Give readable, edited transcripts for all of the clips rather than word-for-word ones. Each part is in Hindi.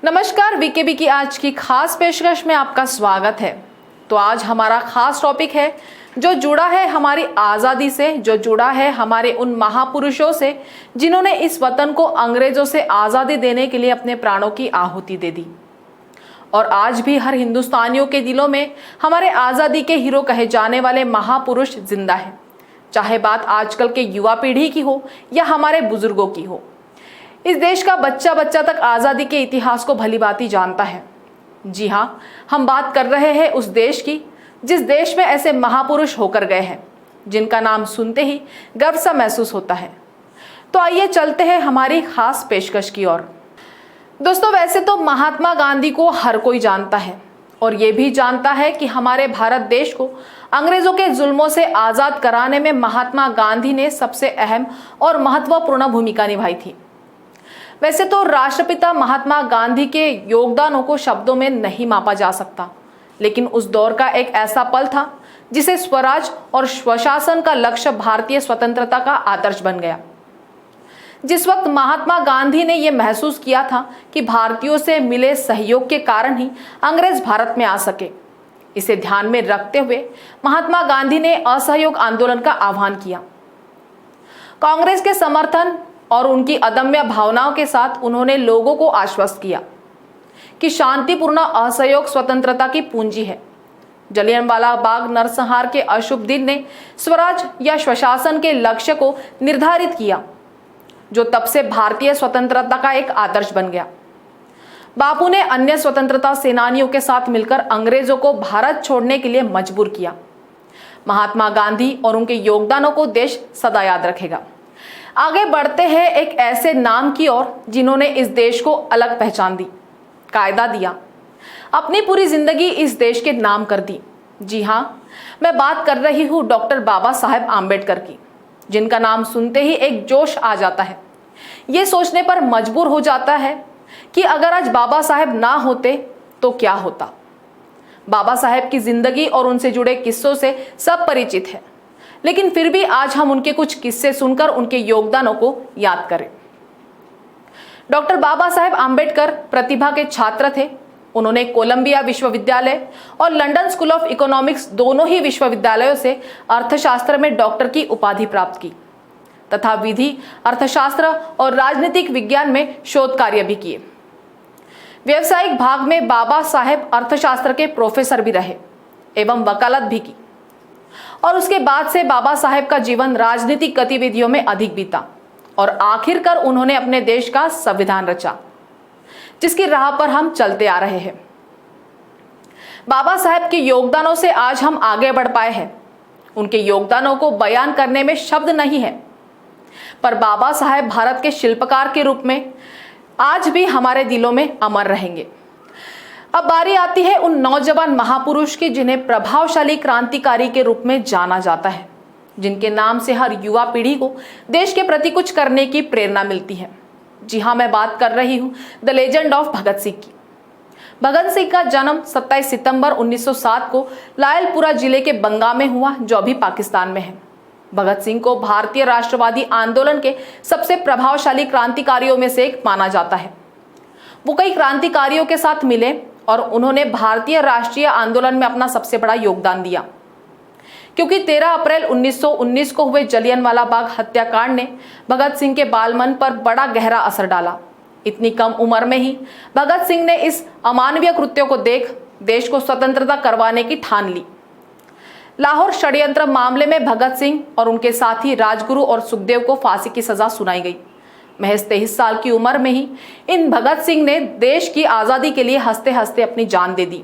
नमस्कार, वीकेबी की आज की खास पेशकश में आपका स्वागत है। तो आज हमारा खास टॉपिक है जो जुड़ा है हमारी आज़ादी से, जो जुड़ा है हमारे उन महापुरुषों से जिन्होंने इस वतन को अंग्रेजों से आज़ादी देने के लिए अपने प्राणों की आहुति दे दी। और आज भी हर हिंदुस्तानियों के दिलों में हमारे आज़ादी के हीरो कहे जाने वाले महापुरुष जिंदा है, चाहे बात आजकल के युवा पीढ़ी की हो या हमारे बुजुर्गों की हो। इस देश का बच्चा बच्चा तक आज़ादी के इतिहास को भलीभांति जानता है। जी हाँ, हम बात कर रहे हैं उस देश की जिस देश में ऐसे महापुरुष होकर गए हैं जिनका नाम सुनते ही गर्व सा महसूस होता है। तो आइए चलते हैं हमारी खास पेशकश की ओर। दोस्तों, वैसे तो महात्मा गांधी को हर कोई जानता है और ये भी जानता है कि हमारे भारत देश को अंग्रेजों के जुल्मों से आज़ाद कराने में महात्मा गांधी ने सबसे अहम और महत्वपूर्ण भूमिका निभाई थी। वैसे तो राष्ट्रपिता महात्मा गांधी के योगदानों को शब्दों में नहीं मापा जा सकता, लेकिन उस दौर का एक ऐसा पल था जिसे स्वराज और स्वशासन का लक्ष्य भारतीय स्वतंत्रता का आदर्श बन गया। जिस वक्त महात्मा गांधी ने यह महसूस किया था कि भारतीयों से मिले सहयोग के कारण ही अंग्रेज भारत में आ सके, इसे ध्यान में रखते हुए महात्मा गांधी ने असहयोग आंदोलन का आह्वान किया। कांग्रेस के समर्थन और उनकी अदम्य भावनाओं के साथ उन्होंने लोगों को आश्वस्त किया कि शांतिपूर्ण असहयोग स्वतंत्रता की पूंजी है। जलियांवाला बाग नरसंहार के अशुभ दिन ने स्वराज या स्वशासन के लक्ष्य को निर्धारित किया, जो तब से भारतीय स्वतंत्रता का एक आदर्श बन गया। बापू ने अन्य स्वतंत्रता सेनानियों के साथ मिलकर अंग्रेजों को भारत छोड़ने के लिए मजबूर किया। महात्मा गांधी और उनके योगदानों को देश सदा याद रखेगा। आगे बढ़ते हैं एक ऐसे नाम की ओर जिन्होंने इस देश को अलग पहचान दी, कायदा दिया, अपनी पूरी जिंदगी इस देश के नाम कर दी। जी हाँ, मैं बात कर रही हूँ डॉक्टर बाबा साहेब आम्बेडकर की, जिनका नाम सुनते ही एक जोश आ जाता है। ये सोचने पर मजबूर हो जाता है कि अगर आज बाबा साहेब ना होते तो क्या होता। बाबा साहेब की जिंदगी और उनसे जुड़े किस्सों से सब परिचित है, लेकिन फिर भी आज हम उनके कुछ किस्से सुनकर उनके योगदानों को याद करें। डॉक्टर बाबा साहेब आम्बेडकर प्रतिभा के छात्र थे। उन्होंने कोलंबिया विश्वविद्यालय और लंदन स्कूल ऑफ इकोनॉमिक्स दोनों ही विश्वविद्यालयों से अर्थशास्त्र में डॉक्टर की उपाधि प्राप्त की तथा विधि, अर्थशास्त्र और राजनीतिक विज्ञान में शोध कार्य भी किए। व्यवसायिक भाग में बाबा साहेब अर्थशास्त्र के प्रोफेसर भी रहे एवं वकालत भी की। और उसके बाद से बाबा साहेब का जीवन राजनीतिक गतिविधियों में अधिक बीता और आखिरकार उन्होंने अपने देश का संविधान रचा, जिसकी राह पर हम चलते आ रहे हैं। बाबा साहेब के योगदानों से आज हम आगे बढ़ पाए हैं। उनके योगदानों को बयान करने में शब्द नहीं है, पर बाबा साहेब भारत के शिल्पकार के रूप में आज भी हमारे दिलों में अमर रहेंगे। अब बारी आती है उन नौजवान महापुरुष की जिन्हें प्रभावशाली क्रांतिकारी के रूप में जाना जाता है, जिनके नाम से हर युवा पीढ़ी को देश के प्रति कुछ करने की प्रेरणा मिलती है। जी हाँ, मैं बात कर रही हूँ the legend of Bhagat Singh की। भगत सिंह का जन्म 27 सितंबर 1907 को लायलपुरा जिले के बंगा में हुआ, जो अभी पाकिस्तान में है। भगत सिंह को भारतीय राष्ट्रवादी आंदोलन के सबसे प्रभावशाली क्रांतिकारियों में से एक माना जाता है। वो कई क्रांतिकारियों के साथ मिले और उन्होंने भारतीय राष्ट्रीय आंदोलन में अपना सबसे बड़ा योगदान दिया, क्योंकि 13 अप्रैल 1919 को हुए जलियांवाला बाग हत्याकांड ने भगत सिंह के बालमन पर बड़ा गहरा असर डाला। इतनी कम उम्र में ही भगत सिंह ने इस अमानवीय कृत्यों को देख देश को स्वतंत्रता करवाने की ठान ली। लाहौर षड्यंत्र मामले में भगत सिंह और उनके साथी राजगुरु और सुखदेव को फांसी की सजा सुनाई गई। महज 23 साल की उम्र में ही इन भगत सिंह ने देश की आज़ादी के लिए हंसते हंसते अपनी जान दे दी।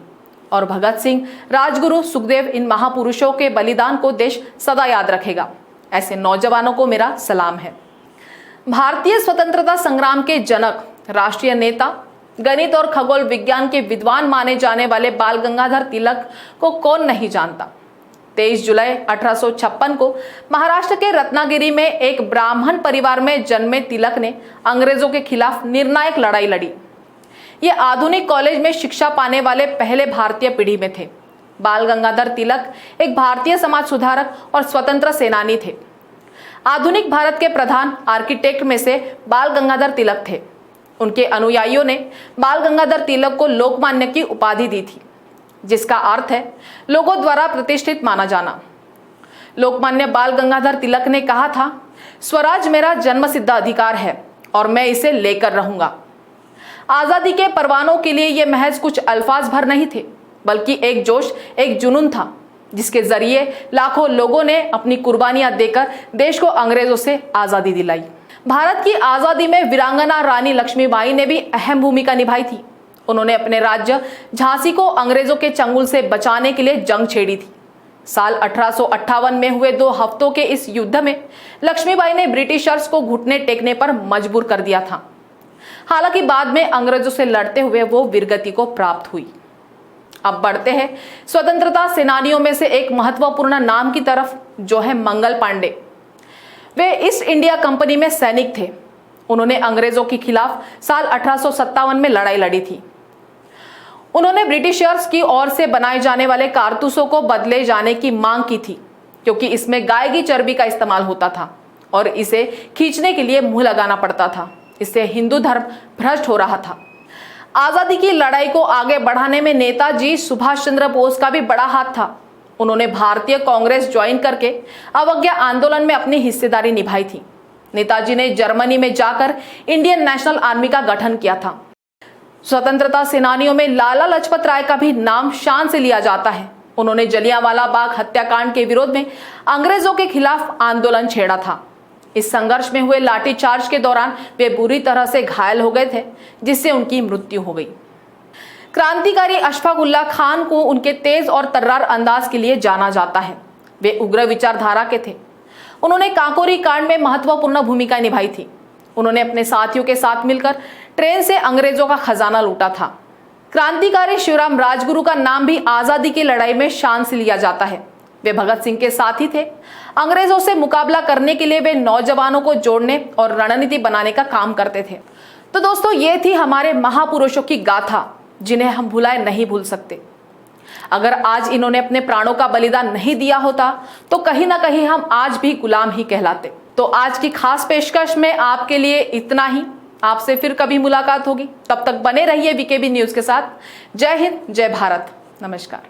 और भगत सिंह, राजगुरु, सुखदेव, इन महापुरुषों के बलिदान को देश सदा याद रखेगा। ऐसे नौजवानों को मेरा सलाम है। भारतीय स्वतंत्रता संग्राम के जनक, राष्ट्रीय नेता, गणित और खगोल विज्ञान के विद्वान माने जाने वाले बाल गंगाधर तिलक को कौन नहीं जानता। 23 जुलाई 1856 को महाराष्ट्र के रत्नागिरी में एक ब्राह्मण परिवार में जन्मे तिलक ने अंग्रेजों के खिलाफ निर्णायक लड़ाई लड़ी। ये आधुनिक कॉलेज में शिक्षा पाने वाले पहले भारतीय पीढ़ी में थे। बाल गंगाधर तिलक एक भारतीय समाज सुधारक और स्वतंत्र सेनानी थे। आधुनिक भारत के प्रधान आर्किटेक्ट में से बाल गंगाधर तिलक थे। उनके अनुयायियों ने बाल गंगाधर तिलक को लोकमान्य की उपाधि दी थी, जिसका अर्थ है लोगों द्वारा प्रतिष्ठित माना जाना। लोकमान्य बाल गंगाधर तिलक ने कहा था, स्वराज मेरा जन्मसिद्ध अधिकार है और मैं इसे लेकर रहूंगा। आजादी के परवानों के लिए ये महज कुछ अल्फाज भर नहीं थे, बल्कि एक जोश, एक जुनून था, जिसके जरिए लाखों लोगों ने अपनी कुर्बानियां देकर देश को अंग्रेजों से आजादी दिलाई। भारत की आजादी में वीरांगना रानी लक्ष्मीबाई ने भी अहम भूमिका निभाई थी। उन्होंने अपने राज्य झांसी को अंग्रेजों के चंगुल से बचाने के लिए जंग छेड़ी थी। साल 1858 में हुए 2 हफ्तों के इस युद्ध में लक्ष्मीबाई ने ब्रिटिशर्स को घुटने टेकने पर मजबूर कर दिया था। हालांकि बाद में अंग्रेजों से लड़ते हुए वो वीरगति को प्राप्त हुई। अब बढ़ते हैं स्वतंत्रता सेनानियों में से एक महत्वपूर्ण नाम की तरफ, जो है मंगल पांडे। वे ईस्ट इंडिया कंपनी में सैनिक थे। उन्होंने अंग्रेजों के खिलाफ साल 1857 में लड़ाई लड़ी थी। उन्होंने ब्रिटिशर्स की ओर से बनाए जाने वाले कारतूसों को बदले जाने की मांग की थी, क्योंकि इसमें गाय की चर्बी का इस्तेमाल होता था और इसे खींचने के लिए मुंह लगाना पड़ता था। इससे हिंदू धर्म भ्रष्ट हो रहा था। आजादी की लड़ाई को आगे बढ़ाने में नेताजी सुभाष चंद्र बोस का भी बड़ा हाथ था। उन्होंने भारतीय कांग्रेस ज्वाइन करके अवज्ञा आंदोलन में अपनी हिस्सेदारी निभाई थी। नेताजी ने जर्मनी में जाकर इंडियन नेशनल आर्मी का गठन किया था। स्वतंत्रता सेनानियों में लाला लाजपत राय का भी नाम शान से लिया जाता है। उन्होंने जलियांवाला बाग हत्याकांड के विरोध में अंग्रेजों के खिलाफ आंदोलन छेड़ा था। इस संघर्ष में हुए लाठीचार्ज के दौरान वे बुरी तरह से घायल हो गए थे, जिससे उनकी मृत्यु हो गई। क्रांतिकारी अशफाक उल्लाह खान को उनके तेज और तर्रार अंदाज के लिए जाना जाता है। वे उग्र विचारधारा के थे। उन्होंने काकोरी कांड में महत्वपूर्ण भूमिका निभाई थी। उन्होंने अपने साथियों के साथ मिलकर ट्रेन से अंग्रेजों का खजाना लूटा था। क्रांतिकारी शिवराम राजगुरु का नाम भी आजादी की लड़ाई में शान से लिया जाता है। वे भगत सिंह के साथी थे। अंग्रेजों से मुकाबला करने के लिए वे नौजवानों को जोड़ने और रणनीति बनाने का काम करते थे। तो दोस्तों, ये थी हमारे महापुरुषों की गाथा, जिन्हें हम भुलाए नहीं भूल सकते। अगर आज इन्होंने अपने प्राणों का बलिदान नहीं दिया होता तो कहीं ना कहीं हम आज भी गुलाम ही कहलाते। तो आज की खास पेशकश में आपके लिए इतना ही। आपसे फिर कभी मुलाकात होगी। तब तक बने रहिए वीकेबी न्यूज के साथ। जय हिंद, जय भारत, नमस्कार।